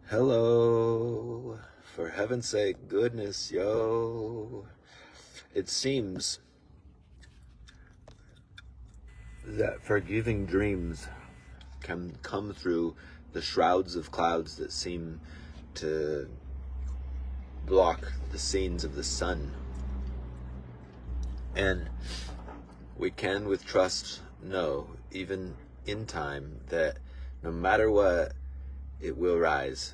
Hello, for heaven's sake, goodness, yo. It seems that forgiving dreams can come through the shrouds of clouds that seem to block the scenes of the sun. And we can with trust know, even in time, that no matter what, it will rise.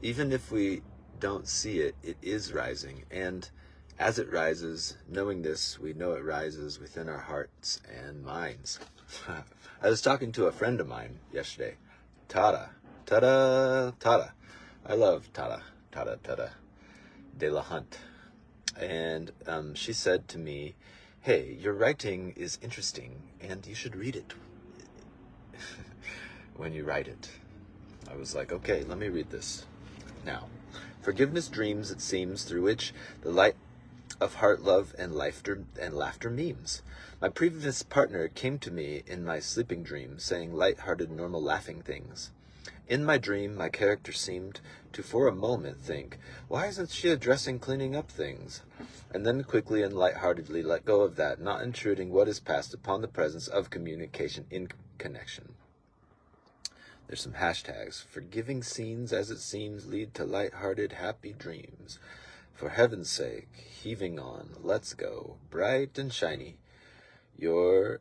Even if we don't see it, it is rising. And as it rises, knowing this, we know it rises within our hearts and minds. I was talking to a friend of mine yesterday, Tada. I love Tada de la Hunt. And she said to me, hey, your writing is interesting and you should read it when you write it. I was like, okay, let me read this. Now, forgiveness dreams, it seems, through which the light of heart, love, and laughter memes. My previous partner came to me in my sleeping dream, saying light-hearted, normal laughing things. In my dream, my character seemed to, for a moment, think, why isn't she addressing cleaning up things? And then quickly and light-heartedly let go of that, not intruding what is past upon the presence of communication in connection. There's some hashtags. Forgiving scenes, as it seems, lead to light-hearted, happy dreams. For heaven's sake, heaving on, let's go, bright and shiny. Your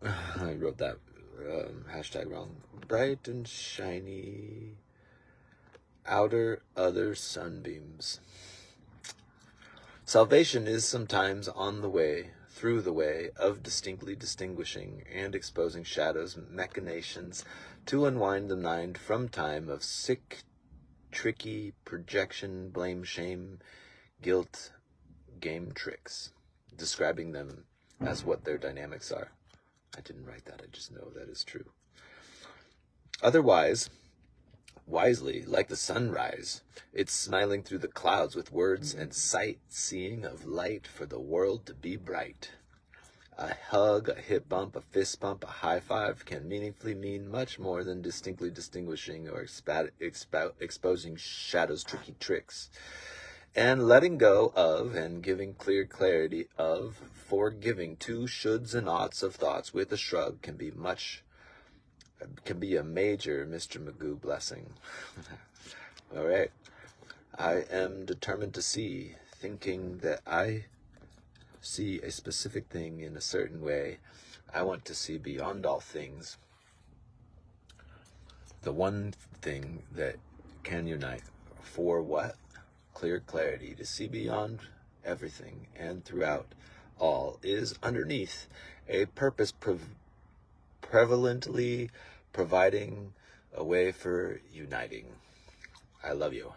I wrote that hashtag wrong. Bright and shiny outer other sunbeams. Salvation is sometimes on the way, through the way of distinctly distinguishing and exposing shadows, mechanations, to unwind the mind from time of sick, tricky projection, blame, shame, guilt, game tricks, describing them as what their dynamics are. I didn't write that, I just know that is true. Otherwise, wisely, like the sunrise, it's smiling through the clouds with words and sight, seeing of light for the world to be bright. A hug, a hip bump, a fist bump, a high five can meaningfully mean much more than distinctly distinguishing or exposing shadows' tricky tricks. And letting go of and giving clear clarity of, forgiving two shoulds and oughts of thoughts with a shrug can be a major Mr. Magoo blessing. All right. I am determined to see, thinking that I see a specific thing in a certain way. I want to see beyond all things the one thing that can unite. For what? Clear clarity to see beyond everything and throughout all is underneath a purpose prevalently providing a way for uniting. I love you.